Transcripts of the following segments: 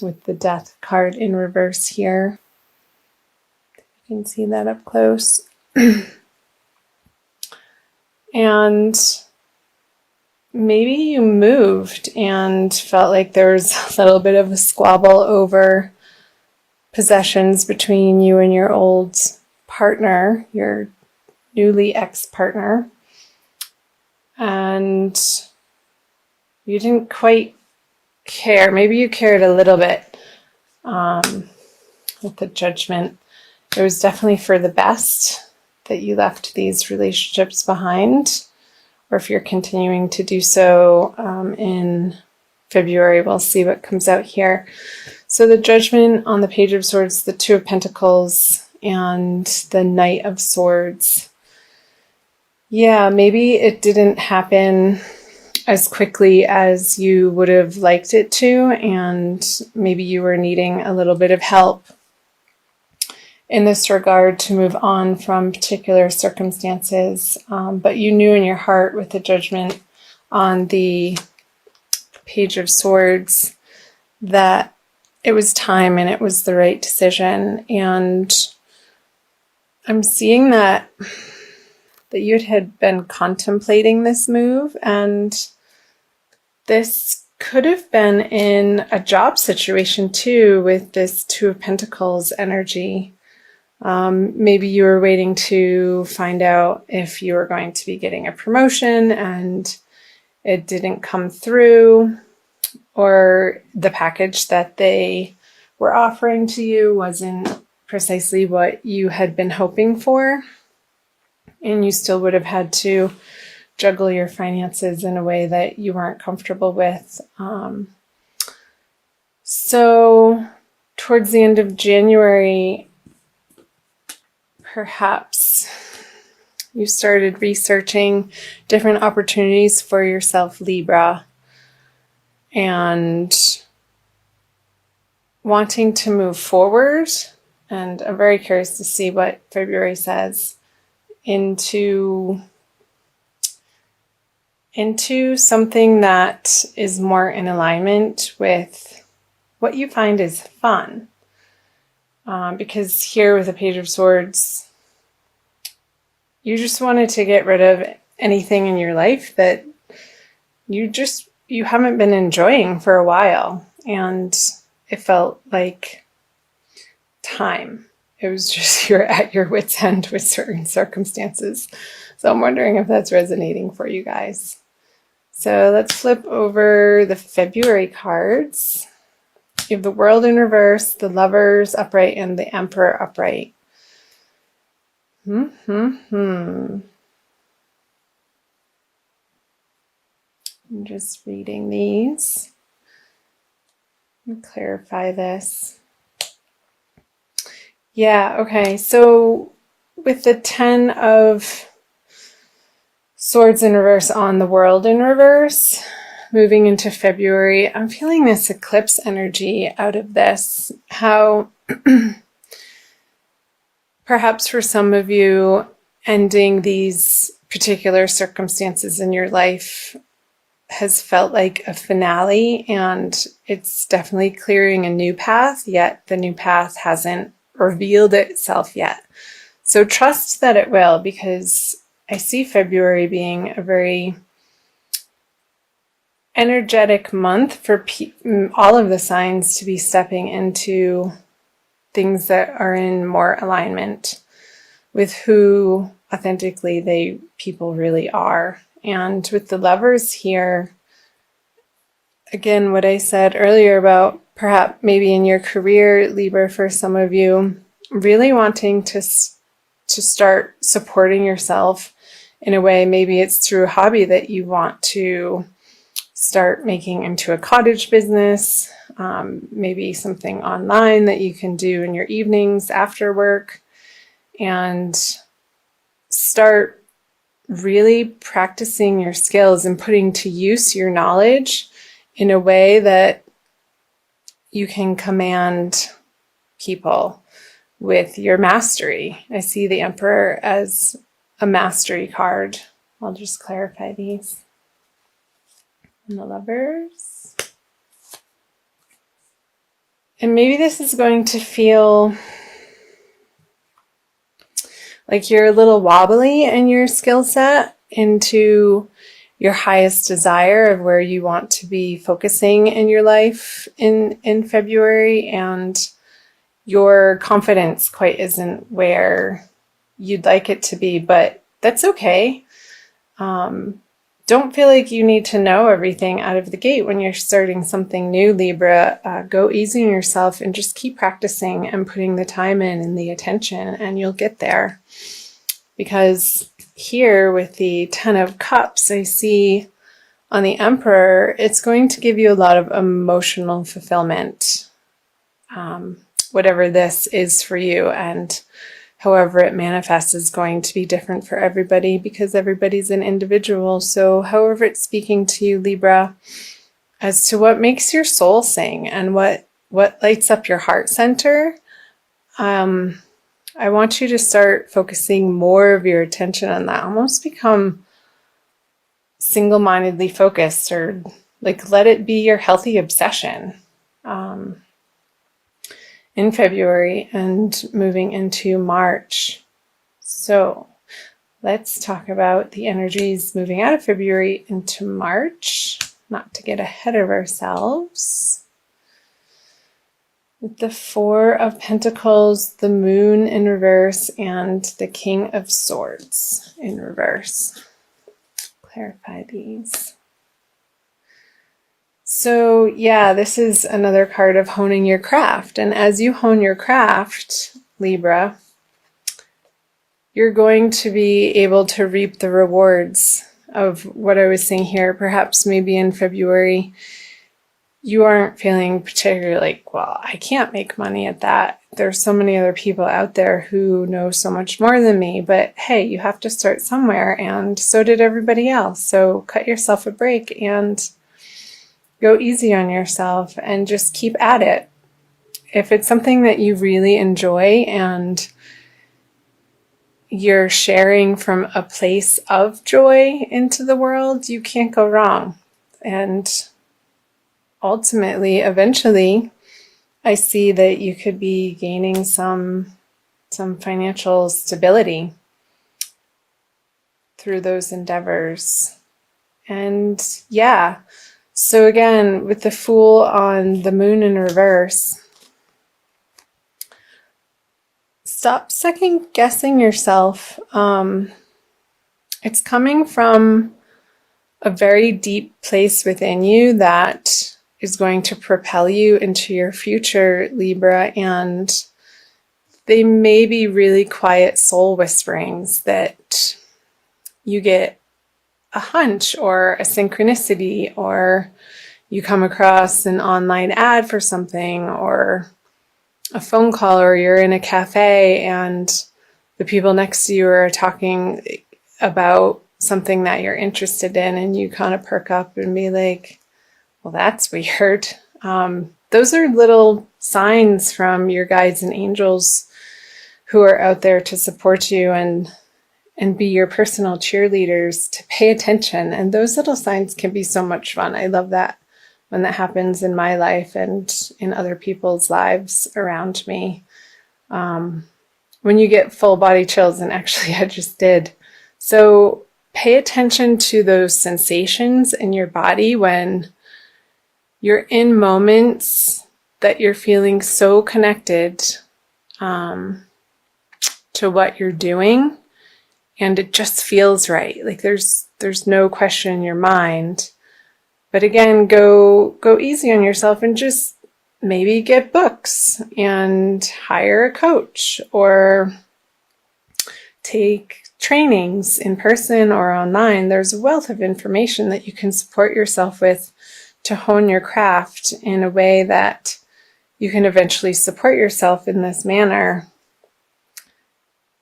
with the Death card in reverse here. You can see that up close. And maybe you moved and felt like there was a little bit of a squabble over possessions between you and your old partner, your newly ex-partner. And you didn't quite care. Maybe you cared a little bit with the Judgment. It was definitely for the best that you left these relationships behind, or if you're continuing to do so in February, we'll see what comes out here. So the Judgment on the Page of Swords, the Two of Pentacles, and the Knight of Swords. Yeah, maybe it didn't happen as quickly as you would have liked it to, and maybe you were needing a little bit of help in this regard to move on from particular circumstances, but you knew in your heart with the Judgment on the Page of Swords that it was time and it was the right decision. And I'm seeing that you had been contemplating this move, and this could have been in a job situation too, with this Two of Pentacles energy. Maybe you were waiting to find out if you were going to be getting a promotion and it didn't come through, or the package that they were offering to you wasn't precisely what you had been hoping for, and you still would have had to juggle your finances in a way that you weren't comfortable with. So towards the end of January, perhaps you started researching different opportunities for yourself, Libra, and wanting to move forward. And I'm very curious to see what February says into something that is more in alignment with what you find is fun. Because here with the Page of Swords, you just wanted to get rid of anything in your life that you haven't been enjoying for a while. And it felt like time. It was just you're at your wit's end with certain circumstances. So I'm wondering if that's resonating for you guys. So let's flip over the February cards. You have the World in reverse, the Lovers upright, and the Emperor upright. I'm just reading these and clarify this. Yeah, okay. So with the Ten of Swords in reverse on the World in reverse, moving into February, I'm feeling this eclipse energy out of this. How perhaps for some of you, ending these particular circumstances in your life has felt like a finale, and it's definitely clearing a new path, yet the new path hasn't revealed itself yet. So trust that it will, because I see February being a very energetic month for all of the signs to be stepping into things that are in more alignment with who authentically people really are. And with the Lovers here, again, what I said earlier about perhaps maybe in your career, Libra, for some of you, really wanting to start supporting yourself in a way. Maybe it's through a hobby that you want to start making into a cottage business, maybe something online that you can do in your evenings after work, and start really practicing your skills and putting to use your knowledge in a way that you can command people with your mastery. I see the Emperor as a mastery card. I'll just clarify these. And the Lovers. And maybe this is going to feel like you're a little wobbly in your skill set into your highest desire of where you want to be focusing in your life in February, and your confidence quite isn't where you'd like it to be, but that's okay. Don't feel like you need to know everything out of the gate when you're starting something new, Libra. Go easy on yourself and just keep practicing and putting the time in and the attention, and you'll get there. Because here with the Ten of Cups, I see on the Emperor, it's going to give you a lot of emotional fulfillment, whatever this is for you. And however it manifests is going to be different for everybody because everybody's an individual. So however it's speaking to you, Libra, as to what makes your soul sing and what lights up your heart center, I want you to start focusing more of your attention on that. Almost become single-mindedly focused, or like let it be your healthy obsession. In February and moving into March. So let's talk about the energies moving out of February into March, not to get ahead of ourselves. With the Four of Pentacles, the Moon in reverse, and the King of Swords in reverse. Clarify these. So yeah, this is another card of honing your craft. And as you hone your craft, Libra, you're going to be able to reap the rewards of what I was saying here. Perhaps maybe in February, you aren't feeling particularly like, well, I can't make money at that. There's so many other people out there who know so much more than me. But hey, you have to start somewhere, and so did everybody else. So cut yourself a break and go easy on yourself and just keep at it. If it's something that you really enjoy and you're sharing from a place of joy into the world, you can't go wrong. And ultimately, eventually, I see that you could be gaining some financial stability through those endeavors. And yeah, so again, with the Fool on the Moon in reverse, stop second guessing yourself. It's coming from a very deep place within you that is going to propel you into your future, Libra, and they may be really quiet soul whisperings that you get a hunch or a synchronicity, or you come across an online ad for something, or a phone call, or you're in a cafe and the people next to you are talking about something that you're interested in, and you kind of perk up and be like, well, that's weird. Those are little signs from your guides and angels who are out there to support you and be your personal cheerleaders to pay attention. And those little signs can be so much fun. I love that when that happens in my life and in other people's lives around me. When you get full body chills, and actually I just did. So pay attention to those sensations in your body when you're in moments that you're feeling so connected to what you're doing, and it just feels right. Like there's no question in your mind. But again, go easy on yourself and just maybe get books and hire a coach, or take trainings in person or online. There's a wealth of information that you can support yourself with to hone your craft in a way that you can eventually support yourself in this manner.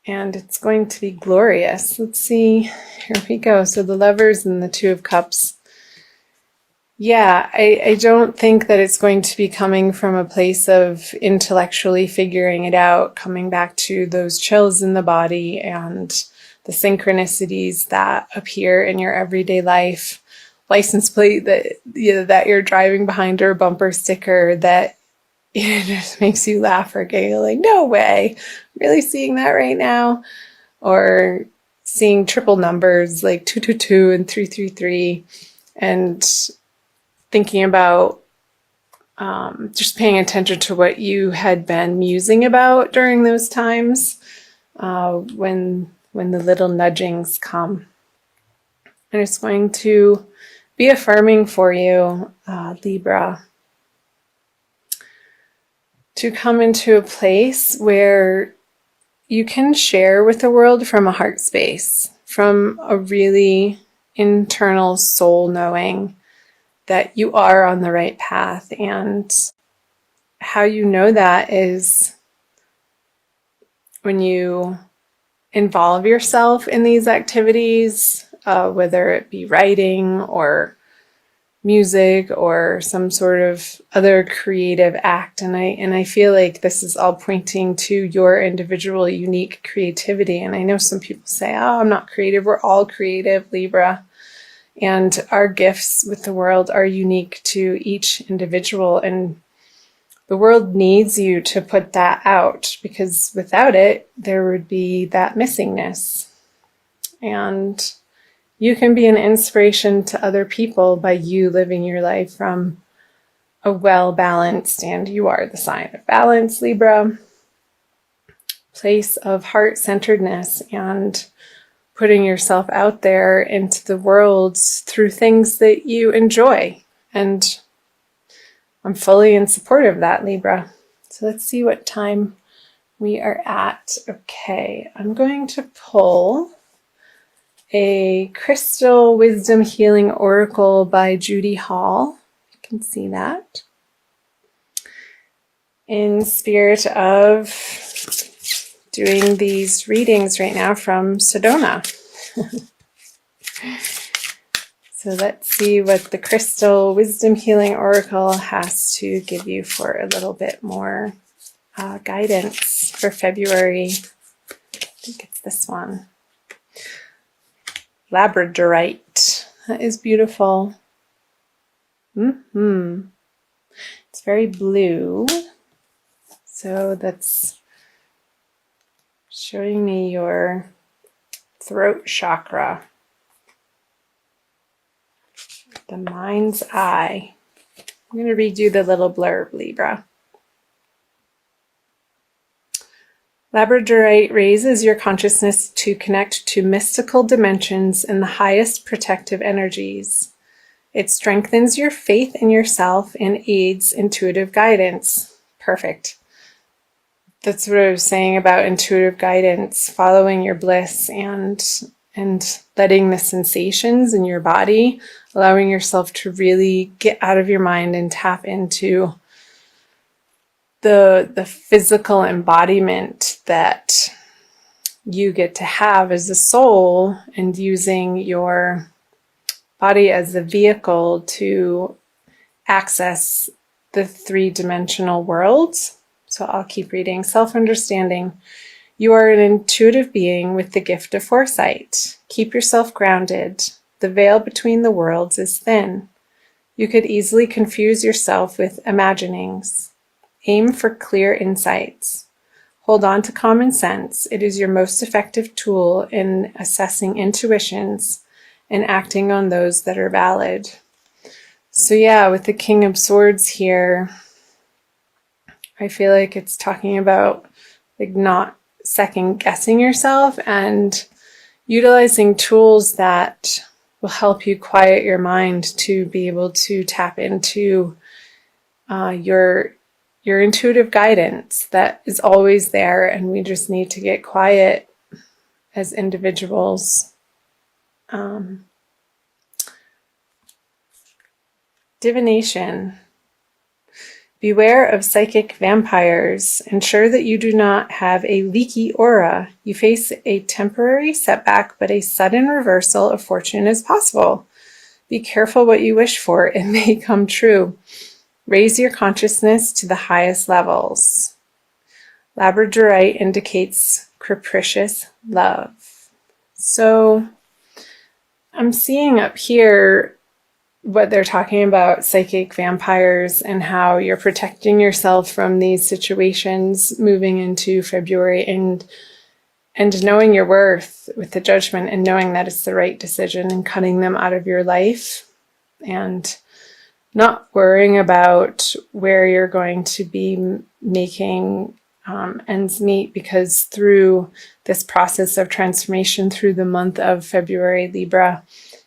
And it's going to be glorious. Let's see. Here we go. So the Lovers and the Two of Cups. Yeah, I don't think that it's going to be coming from a place of intellectually figuring it out, coming back to those chills in the body and the synchronicities that appear in your everyday life. License plate that you're driving behind, or a bumper sticker that it just makes you laugh or giggle, like, no way, really seeing that right now? Or seeing triple numbers like 222 and 333, and thinking about just paying attention to what you had been musing about during those times when the little nudgings come. And it's going to be affirming for you, Libra, to come into a place where you can share with the world from a heart space, from a really internal soul knowing that you are on the right path. And how you know that is when you involve yourself in these activities, whether it be writing or music or some sort of other creative act. And I feel like this is all pointing to your individual unique creativity. And I know some people say, oh, I'm not creative. We're all creative, Libra. And our gifts with the world are unique to each individual. And the world needs you to put that out, because without it, there would be that missingness. And you can be an inspiration to other people by you living your life from a well-balanced, and you are the sign of balance, Libra, place of heart-centeredness and putting yourself out there into the world through things that you enjoy. And I'm fully in support of that, Libra. So let's see what time we are at. Okay, I'm going to pull a Crystal Wisdom Healing Oracle by Judy Hall. You can see that. In spirit of doing these readings right now from Sedona. So let's see what the Crystal Wisdom Healing Oracle has to give you for a little bit more guidance for February. I think it's this one. Labradorite. That is beautiful. It's very blue. So that's showing me your throat chakra. The mind's eye. I'm going to read you the little blurb, Libra. Labradorite raises your consciousness to connect to mystical dimensions and the highest protective energies. It strengthens your faith in yourself and aids intuitive guidance. Perfect. That's what I was saying about intuitive guidance, following your bliss and letting the sensations in your body, allowing yourself to really get out of your mind and tap into the physical embodiment that you get to have as a soul, and using your body as a vehicle to access the three-dimensional worlds. So I'll keep reading. Self-understanding. You are an intuitive being with the gift of foresight. Keep yourself grounded. The veil between the worlds is thin. You could easily confuse yourself with imaginings. Aim for clear insights. Hold on to common sense. It is your most effective tool in assessing intuitions and acting on those that are valid. So yeah, with the King of Swords here, I feel like it's talking about like not second guessing yourself and utilizing tools that will help you quiet your mind to be able to tap into your intuitive guidance that is always there, and we just need to get quiet as individuals. Divination. Beware of psychic vampires. Ensure that you do not have a leaky aura. You face a temporary setback, but a sudden reversal of fortune is possible. Be careful what you wish for. It may come true. Raise your consciousness to the highest levels. Labradorite indicates capricious love. So I'm seeing up here what they're talking about, psychic vampires, and how you're protecting yourself from these situations moving into February, and knowing your worth with the Judgment, and knowing that it's the right decision, and cutting them out of your life, and not worrying about where you're going to be making ends meet, because through this process of transformation through the month of February, Libra,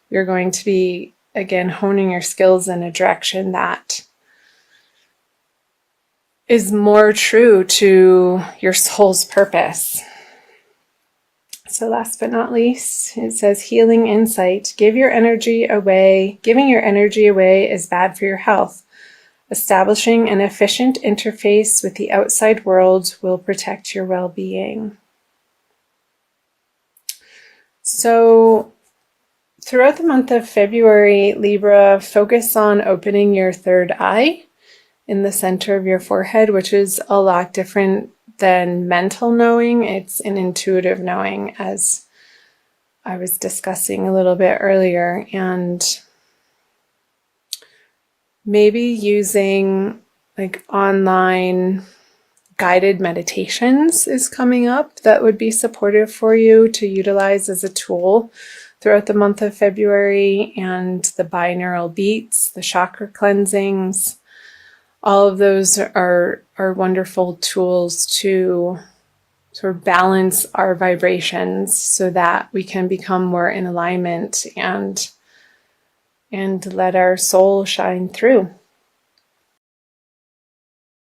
you're going to be, again, honing your skills in a direction that is more true to your soul's purpose. So last but not least, it says healing insight. Giving your energy away is bad for your health. Establishing an efficient interface with the outside world will protect your well-being. So throughout the month of February, Libra, focus on opening your third eye in the center of your forehead, which is a lot different than mental knowing. It's an intuitive knowing, as I was discussing a little bit earlier. And maybe using like online guided meditations is coming up that would be supportive for you to utilize as a tool throughout the month of February, and the binaural beats, the chakra cleansings. All of those are wonderful tools to sort of balance our vibrations so that we can become more in alignment and let our soul shine through.